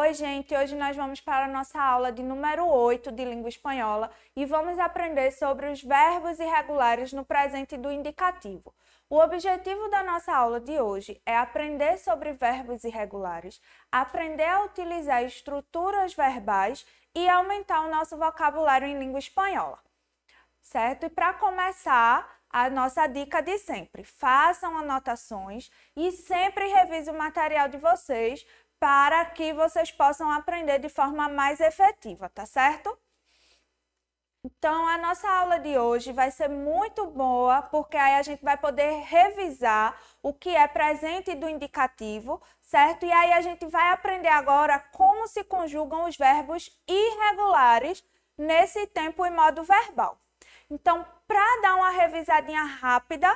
Oi, gente! Hoje nós vamos para a nossa aula de número 8 de língua espanhola e vamos aprender sobre os verbos irregulares no presente do indicativo. O objetivo da nossa aula de hoje é aprender sobre verbos irregulares, aprender a utilizar estruturas verbais e aumentar o nosso vocabulário em língua espanhola, certo? E para começar, a nossa dica de sempre: façam anotações e sempre revise o material de vocês para que vocês possam aprender de forma mais efetiva, tá certo? Então, a nossa aula de hoje vai ser muito boa, porque aí a gente vai poder revisar o que é presente do indicativo, certo? E aí a gente vai aprender agora como se conjugam os verbos irregulares nesse tempo e modo verbal. Então, para dar uma revisadinha rápida,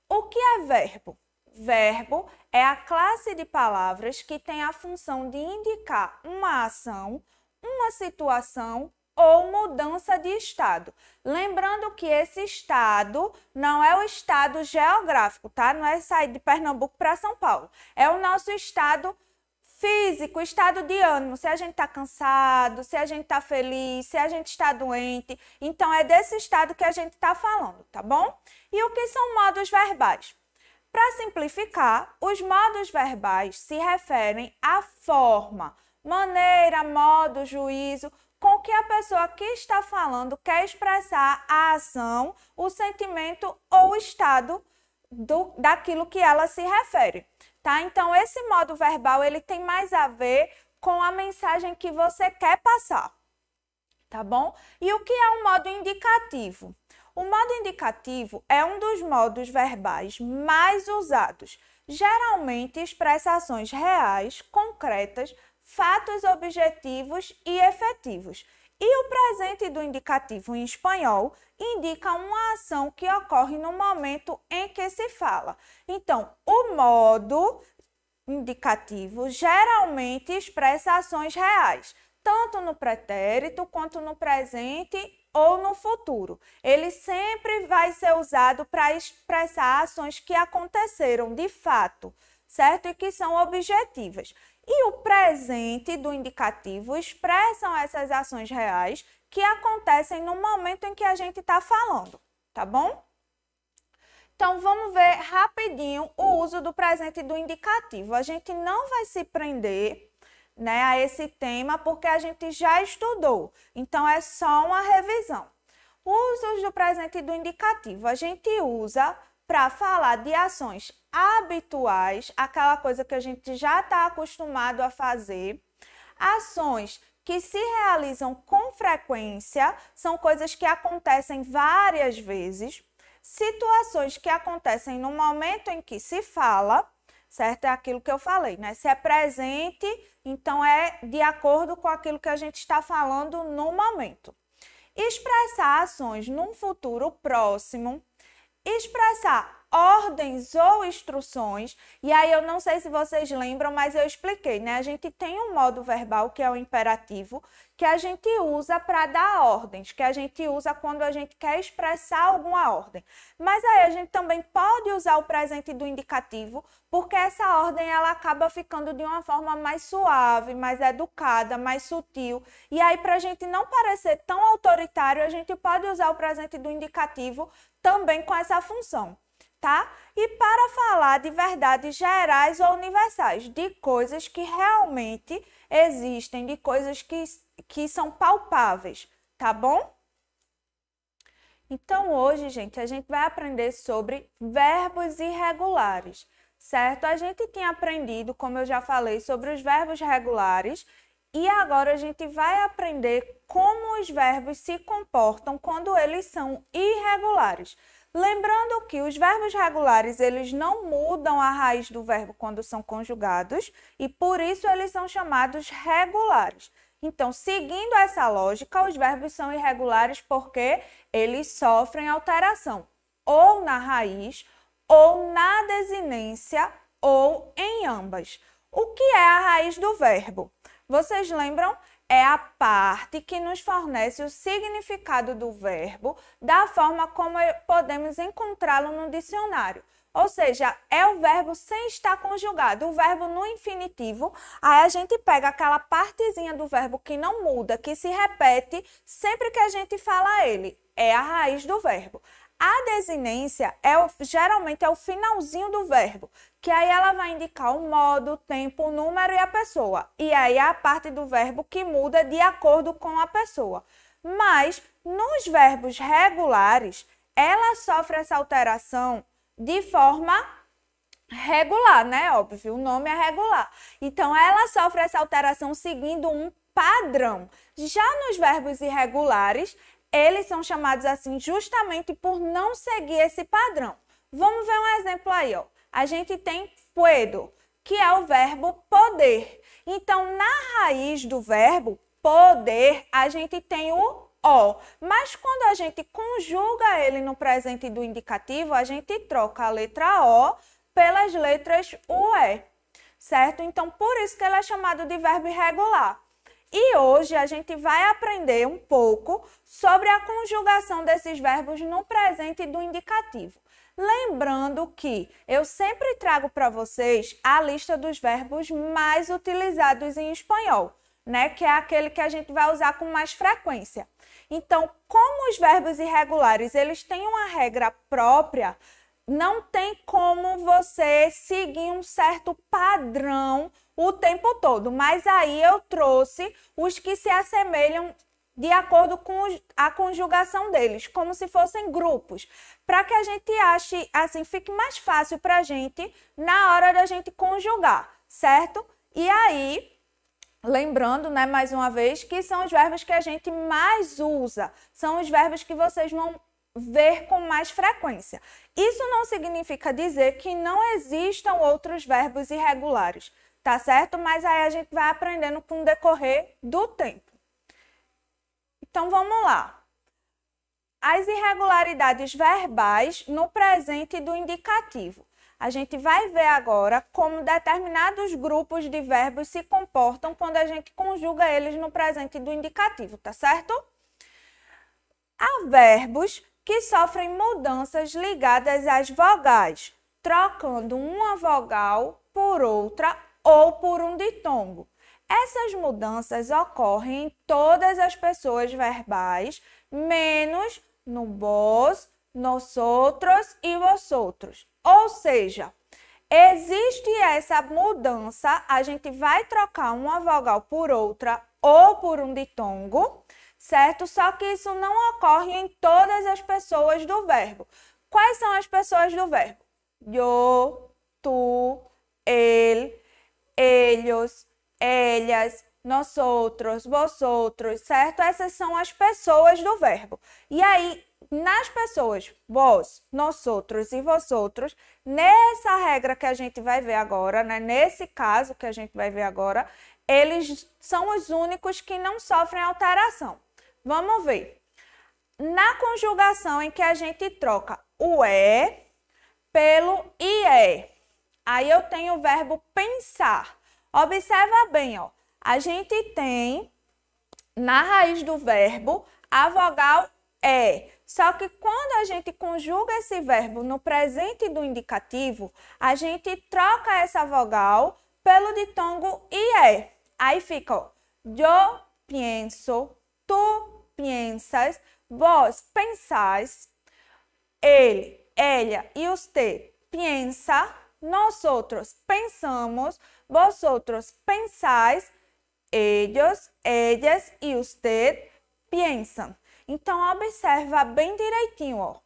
o que é verbo? Verbo é a classe de palavras que tem a função de indicar uma ação, uma situação ou mudança de estado. Lembrando que esse estado não é o estado geográfico, tá? Não é sair de Pernambuco para São Paulo. É o nosso estado físico, estado de ânimo, se a gente está cansado, se a gente está feliz, se a gente está doente. Então, é desse estado que a gente está falando, tá bom? E o que são modos verbais? Para simplificar, os modos verbais se referem à forma, maneira, modo, juízo, com que a pessoa que está falando quer expressar a ação, o sentimento ou o estado daquilo que ela se refere, tá? Então, esse modo verbal, ele tem mais a ver com a mensagem que você quer passar, tá bom? E o que é um modo indicativo? O modo indicativo é um dos modos verbais mais usados. Geralmente expressa ações reais, concretas, fatos objetivos e efetivos. E o presente do indicativo em espanhol indica uma ação que ocorre no momento em que se fala. Então, o modo indicativo geralmente expressa ações reais, tanto no pretérito quanto no presente ou no futuro. Ele sempre vai ser usado para expressar ações que aconteceram de fato, certo? E que são objetivas. E o presente do indicativo expressam essas ações reais que acontecem no momento em que a gente está falando, tá bom? Então, vamos ver rapidinho o uso do presente do indicativo. A gente não vai se prender, né, a esse tema, porque a gente já estudou. Então, é só uma revisão. Usos do presente do indicativo. A gente usa para falar de ações habituais, aquela coisa que a gente já está acostumado a fazer. Ações que se realizam com frequência, são coisas que acontecem várias vezes. Situações que acontecem no momento em que se fala, certo? É aquilo que eu falei, né? Se é presente, então é de acordo com aquilo que a gente está falando no momento. Expressar ações num futuro próximo, expressar ordens ou instruções, e aí eu não sei se vocês lembram, mas eu expliquei, né? A gente tem um modo verbal, que é o imperativo, que a gente usa para dar ordens, que a gente usa quando a gente quer expressar alguma ordem. Mas aí a gente também pode usar o presente do indicativo, porque essa ordem ela acaba ficando de uma forma mais suave, mais educada, mais sutil. E aí, para a gente não parecer tão autoritário, a gente pode usar o presente do indicativo também com essa função, tá? E para falar de verdades gerais ou universais, de coisas que realmente existem, de coisas que são palpáveis, tá bom? Então, hoje, gente, a gente vai aprender sobre verbos irregulares, certo? A gente tinha aprendido, como eu já falei, sobre os verbos regulares e agora a gente vai aprender como os verbos se comportam quando eles são irregulares. Lembrando que os verbos regulares, eles não mudam a raiz do verbo quando são conjugados e por isso eles são chamados regulares. Então, seguindo essa lógica, os verbos são irregulares porque eles sofrem alteração, ou na raiz, ou na desinência, ou em ambas. O que é a raiz do verbo? Vocês lembram é a parte que nos fornece o significado do verbo da forma como podemos encontrá-lo no dicionário. Ou seja, é o verbo sem estar conjugado, o verbo no infinitivo. Aí a gente pega aquela partezinha do verbo que não muda, que se repete sempre que a gente fala ele. É a raiz do verbo. A desinência geralmente é o finalzinho do verbo, que aí ela vai indicar o modo, o tempo, o número e a pessoa. E aí é a parte do verbo que muda de acordo com a pessoa. Mas nos verbos regulares, ela sofre essa alteração de forma regular, né? Óbvio, o nome é regular. Então, ela sofre essa alteração seguindo um padrão. Já nos verbos irregulares, eles são chamados assim justamente por não seguir esse padrão. Vamos ver um exemplo aí, ó. A gente tem puedo, que é o verbo poder. Então, na raiz do verbo poder, a gente tem o O. Mas quando a gente conjuga ele no presente do indicativo, a gente troca a letra O pelas letras UE, certo? Então, por isso que ele é chamado de verbo irregular. E hoje a gente vai aprender um pouco sobre a conjugação desses verbos no presente do indicativo. Lembrando que eu sempre trago para vocês a lista dos verbos mais utilizados em espanhol, né? Que é aquele que a gente vai usar com mais frequência. Então, como os verbos irregulares, eles têm uma regra própria, não tem como você seguir um certo padrão o tempo todo. Mas aí eu trouxe os que se assemelham de acordo com a conjugação deles, como se fossem grupos, para que a gente ache, assim, fique mais fácil para a gente na hora da gente conjugar, certo? E aí, lembrando, né, mais uma vez, que são os verbos que a gente mais usa, são os verbos que vocês vão ver com mais frequência. Isso não significa dizer que não existam outros verbos irregulares, tá certo? Mas aí a gente vai aprendendo com o decorrer do tempo. Então, vamos lá. As irregularidades verbais no presente do indicativo. A gente vai ver agora como determinados grupos de verbos se comportam quando a gente conjuga eles no presente do indicativo, tá certo? Há verbos que sofrem mudanças ligadas às vogais, trocando uma vogal por outra ou por um ditongo. Essas mudanças ocorrem em todas as pessoas verbais, menos no vos, nosotros e vosotros. Ou seja, existe essa mudança, a gente vai trocar uma vogal por outra ou por um ditongo, certo? Só que isso não ocorre em todas as pessoas do verbo. Quais são as pessoas do verbo? Eu, tu, ele, ellos, ellas, nosotros, vosotros, certo? Essas são as pessoas do verbo. E aí, nas pessoas, vos, nosotros e vosotros, nessa regra que a gente vai ver agora, né? Nesse caso que a gente vai ver agora, eles são os únicos que não sofrem alteração. Vamos ver. Na conjugação em que a gente troca o é pelo ie, aí eu tenho o verbo pensar. Observa bem, ó. A gente tem na raiz do verbo a vogal é. Só que quando a gente conjuga esse verbo no presente do indicativo, a gente troca essa vogal pelo ditongo ie. Aí fica, ó, yo pienso, tu piensas, vos pensais, ele, ella e usted piensa, nosotros pensamos, vosotros pensáis, ellos, ellas e usted piensan. Então, observa bem direitinho, ó.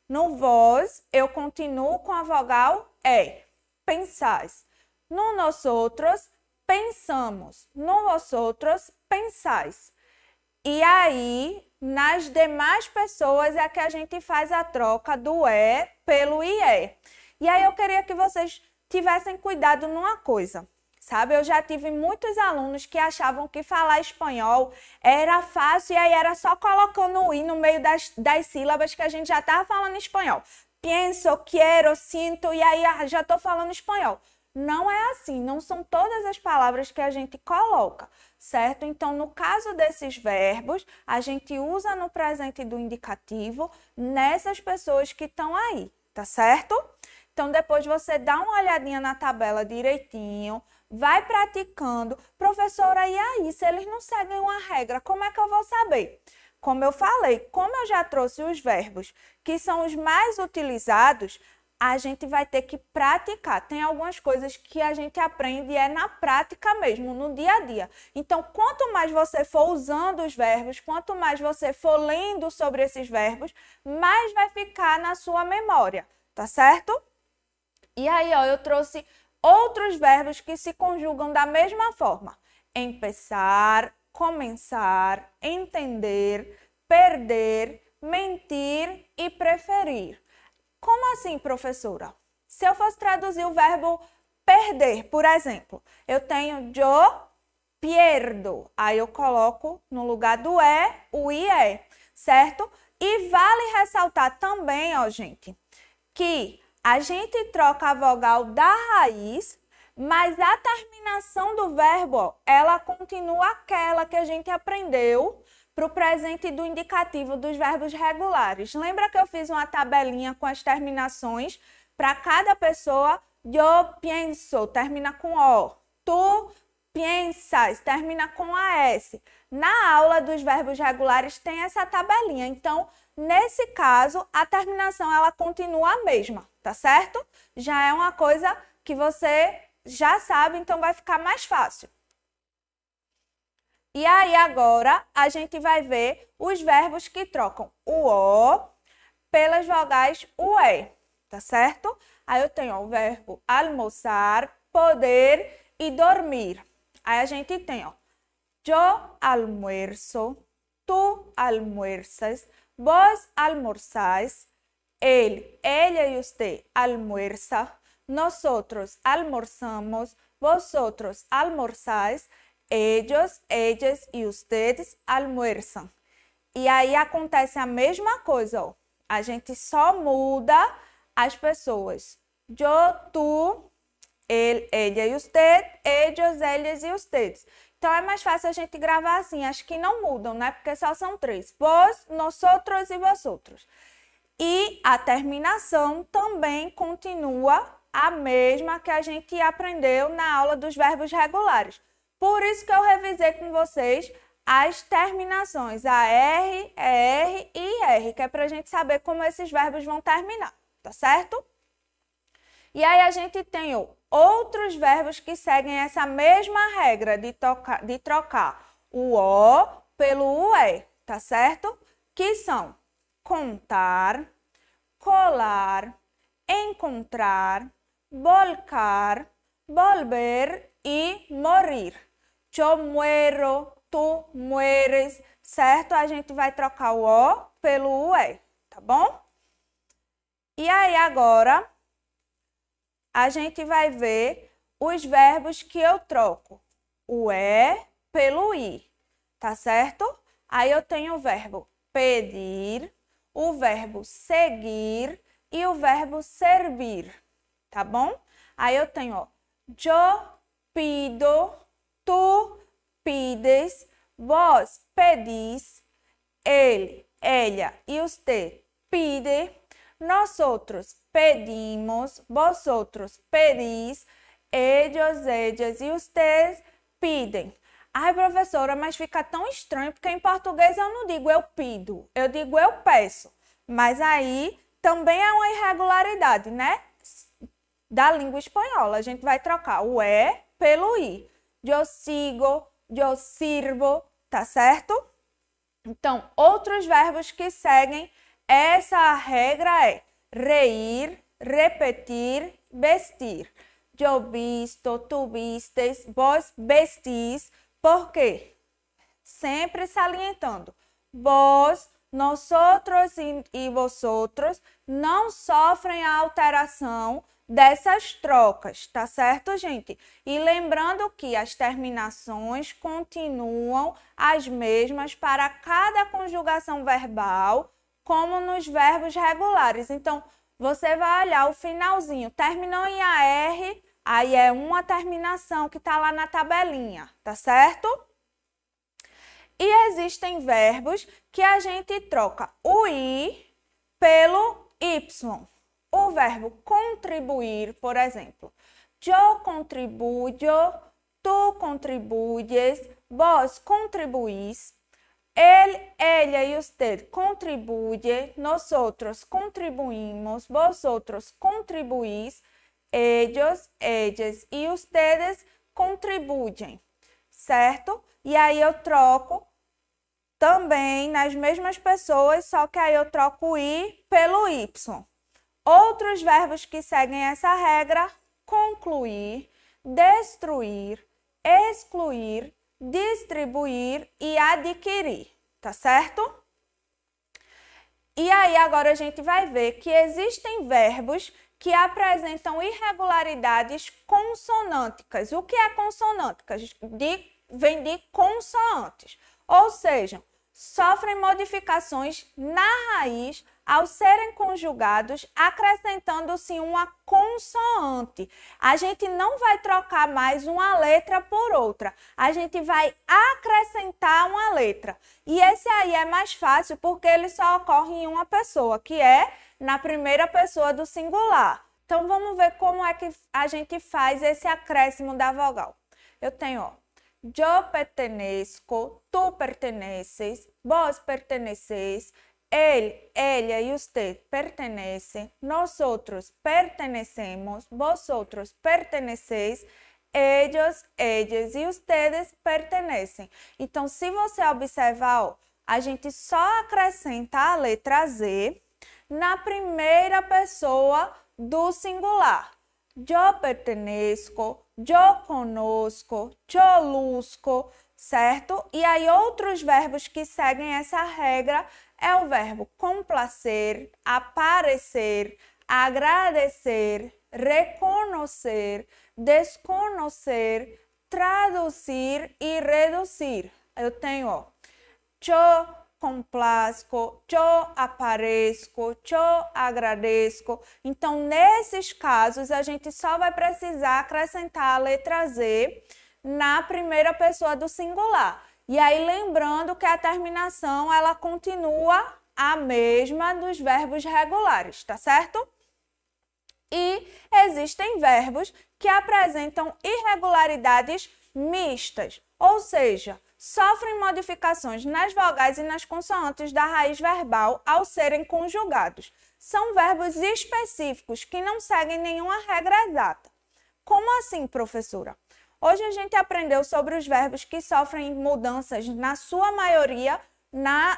No vos, eu continuo com a vogal é, pensais. No nosotros, pensamos. No vosotros, pensais. E aí, nas demais pessoas é que a gente faz a troca do é pelo ie. E aí, eu queria que vocês tivessem cuidado numa coisa. Sabe, eu já tive muitos alunos que achavam que falar espanhol era fácil e aí era só colocando o i no meio das sílabas que a gente já estava falando espanhol. Pienso, quiero, sinto e aí já estou falando espanhol. Não é assim, não são todas as palavras que a gente coloca, certo? Então, no caso desses verbos, a gente usa no presente do indicativo nessas pessoas que estão aí, tá certo? Então, depois você dá uma olhadinha na tabela direitinho, vai praticando. Professora, e aí, se eles não seguem uma regra, como é que eu vou saber? Como eu falei, como eu já trouxe os verbos que são os mais utilizados, a gente vai ter que praticar. Tem algumas coisas que a gente aprende na prática mesmo, no dia a dia. Então, quanto mais você for usando os verbos, quanto mais você for lendo sobre esses verbos, mais vai ficar na sua memória, tá certo? E aí, ó, eu trouxe outros verbos que se conjugam da mesma forma. Empezar, começar, entender, perder, mentir e preferir. Como assim, professora? Se eu fosse traduzir o verbo perder, por exemplo, eu tenho yo pierdo. Aí eu coloco no lugar do o IE, certo? E vale ressaltar também, ó, gente, que a gente troca a vogal da raiz, mas a terminação do verbo, ó, ela continua aquela que a gente aprendeu para o presente do indicativo dos verbos regulares. Lembra que eu fiz uma tabelinha com as terminações para cada pessoa? Yo pienso, termina com O. Tu piensas, termina com AS. Na aula dos verbos regulares tem essa tabelinha. Então, nesse caso, a terminação ela continua a mesma, tá certo? Já é uma coisa que você já sabe, então vai ficar mais fácil. E aí, agora, a gente vai ver os verbos que trocam o O pelas vogais UE, tá certo? Aí eu tenho o verbo almoçar, poder e dormir. Aí a gente tem, ó, yo almuerzo, tu almuerzas, vos almorzáis, él, ella y usted almuerza, nosotros almorzamos, vosotros almorzáis, ellos, ellas e ustedes almoçam. E aí acontece a mesma coisa, ó. A gente só muda as pessoas. Eu, tu, ele, ella e usted, ellos, ellas e ustedes. Então é mais fácil a gente gravar assim. Acho que não mudam, né? Porque só são três. Vos, nosotros e vosotros. E a terminação também continua a mesma que a gente aprendeu na aula dos verbos regulares. Por isso que eu revisei com vocês as terminações, a R, ER e IR, que é para a gente saber como esses verbos vão terminar, tá certo? E aí a gente tem outros verbos que seguem essa mesma regra de trocar o O pelo UE, tá certo? Que são contar, colar, encontrar, volcar, volver e morir. Eu muero, tu mueres, certo? A gente vai trocar o O pelo UE, tá bom? E aí agora a gente vai ver os verbos que eu troco o E pelo I, tá certo? Aí eu tenho o verbo pedir, o verbo seguir e o verbo servir, tá bom? Aí eu tenho, ó, yo pido, tu pides, vos pedís, ele, ella e usted pide, nosotros pedimos, vosotros pedís, ellos, ellas e ustedes pedem. Ai, professora, mas fica tão estranho, porque em português eu não digo eu pido, eu digo eu peço. Mas aí também é uma irregularidade, né? Da língua espanhola. A gente vai trocar o E pelo I. Eu sigo, eu sirvo, tá certo? Então, outros verbos que seguem essa regra é reír, repetir, vestir. Eu visto, tu vistes, vos vestis. Por quê? Sempre salientando. Vos, nosotros e vosotros não sofrem a alteração dessas trocas, tá certo, gente? E lembrando que as terminações continuam as mesmas para cada conjugação verbal, como nos verbos regulares. Então, você vai olhar o finalzinho, terminou em AR, Aí é uma terminação que está lá na tabelinha, tá certo? E existem verbos que a gente troca o i pelo y. O verbo contribuir, por exemplo. Yo contribuyo, tú contribuyes, vos contribuís. Él, ella y usted contribuye, nosotros contribuimos, vosotros contribuís, ellos, ellas e ustedes contribuem, certo? E aí eu troco também nas mesmas pessoas, só que aí eu troco o i pelo y. Outros verbos que seguem essa regra: concluir, destruir, excluir, distribuir e adquirir, tá certo? E aí agora a gente vai ver que existem verbos que apresentam irregularidades consonânticas. O que é consonânticas? Vem de consoantes, ou seja, sofrem modificações na raiz ao serem conjugados, acrescentando-se uma consoante. A gente não vai trocar mais uma letra por outra, a gente vai acrescentar uma letra. E esse aí é mais fácil porque ele só ocorre em uma pessoa, que é na primeira pessoa do singular. Então, vamos ver como é que a gente faz esse acréscimo da vogal. Eu tenho, ó, yo pertenezco, tú perteneces, vos perteneces, él, ella y usted pertenecen, nosotros pertenecemos, vosotros perteneceis, ellos, ellas e ustedes pertenecem. Então, se você observar, ó, a gente só acrescenta a letra Z na primeira pessoa do singular. Yo pertenezco, yo conozco, yo luzco, certo? E aí outros verbos que seguem essa regra é o verbo complacer, aparecer, agradecer, reconhecer, desconhecer, traduzir e reduzir. Eu tenho, ó, yo complazco, yo apareço, yo agradeço. Então, nesses casos, a gente só vai precisar acrescentar a letra Z na primeira pessoa do singular. E aí, lembrando que a terminação, ela continua a mesma dos verbos regulares, tá certo? E existem verbos que apresentam irregularidades mistas, ou seja, sofrem modificações nas vogais e nas consoantes da raiz verbal ao serem conjugados. São verbos específicos que não seguem nenhuma regra exata. Como assim, professora? Hoje a gente aprendeu sobre os verbos que sofrem mudanças, na sua maioria,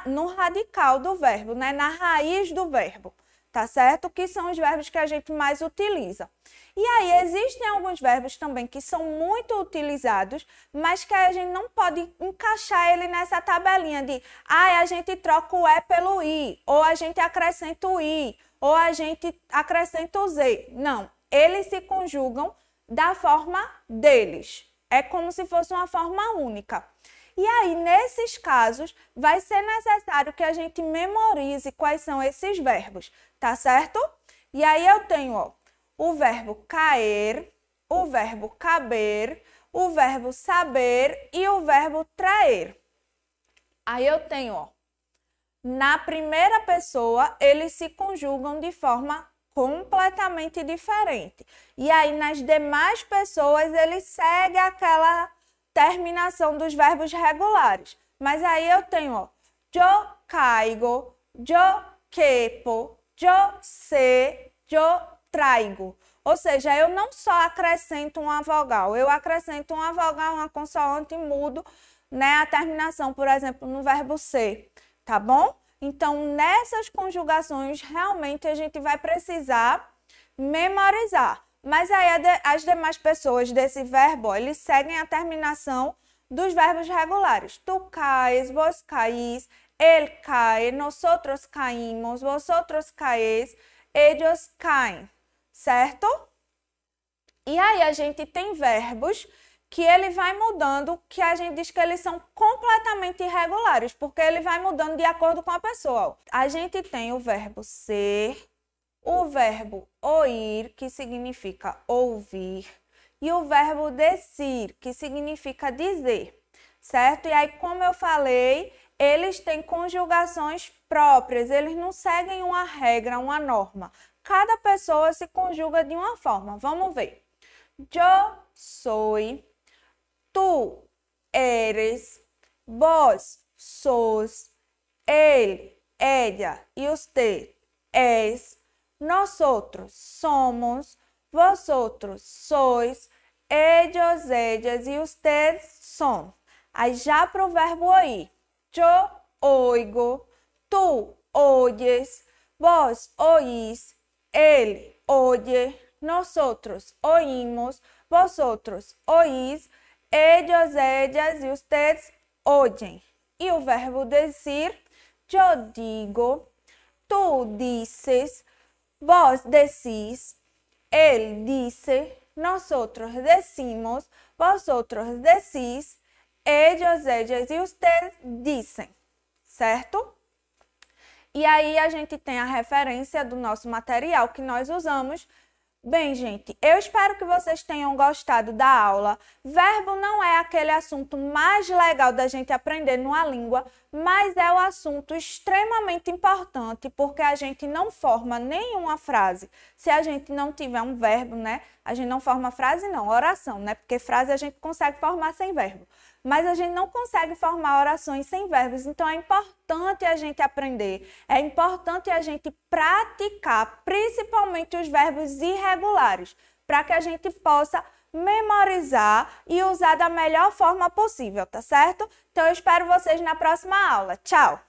no radical do verbo, né? Na raiz do verbo, tá certo? Que são os verbos que a gente mais utiliza. E aí, existem alguns verbos também que são muito utilizados, mas que a gente não pode encaixar ele nessa tabelinha de a gente troca o E pelo I, ou a gente acrescenta o I, ou a gente acrescenta o Z. Não, eles se conjugam da forma deles. É como se fosse uma forma única. E aí, nesses casos, vai ser necessário que a gente memorize quais são esses verbos, tá certo? E aí eu tenho, ó, o verbo cair, o verbo caber, o verbo saber e o verbo trair. Aí eu tenho, ó, na primeira pessoa, eles se conjugam de forma completamente diferente. E aí, nas demais pessoas, eles seguem aquela terminação dos verbos regulares. Mas aí eu tenho, ó, yo caigo, yo quepo, yo sé, yo traigo. Ou seja, eu não só acrescento uma vogal, eu acrescento uma vogal, uma consoante e mudo, né, a terminação, por exemplo, no verbo ser, tá bom? Então, nessas conjugações, realmente a gente vai precisar memorizar. Mas aí as demais pessoas desse verbo, eles seguem a terminação dos verbos regulares. Tu caes, vos caís, ele cai, nosotros caímos, vosotros caís, ellos caem, certo? E aí a gente tem verbos que ele vai mudando, que a gente diz que eles são completamente irregulares, porque ele vai mudando de acordo com a pessoa. A gente tem o verbo ser, o verbo ouvir, que significa ouvir, e o verbo decir, que significa dizer, certo? E aí, como eu falei, eles têm conjugações próprias, eles não seguem uma regra, uma norma. Cada pessoa se conjuga de uma forma. Vamos ver. Yo soy, tú eres, vos sos, él, ella y usted es, nosotros somos, vosotros sois, ellos, ellas y ustedes son. Aí já para o verbo oír. Yo oigo, tú oyes, vos oís, él oye, nosotros oímos, vosotros oís, ellos, ellas y ustedes oyen. E o verbo decir, yo digo, tú dices, vos decís, él dice, nosotros decimos, vosotros decís, ellos, ellas e ustedes dizem, certo? E aí a gente tem a referência do nosso material que nós usamos. Bem, gente, eu espero que vocês tenham gostado da aula. Verbo não é aquele assunto mais legal da gente aprender numa língua, mas é um assunto extremamente importante, porque a gente não forma nenhuma frase se a gente não tiver um verbo, né? A gente não forma frase não, oração, né? Porque frase a gente consegue formar sem verbo. Mas a gente não consegue formar orações sem verbos, então é importante a gente aprender, é importante a gente praticar, principalmente os verbos irregulares, para que a gente possa memorizar e usar da melhor forma possível, tá certo? Então eu espero vocês na próxima aula. Tchau!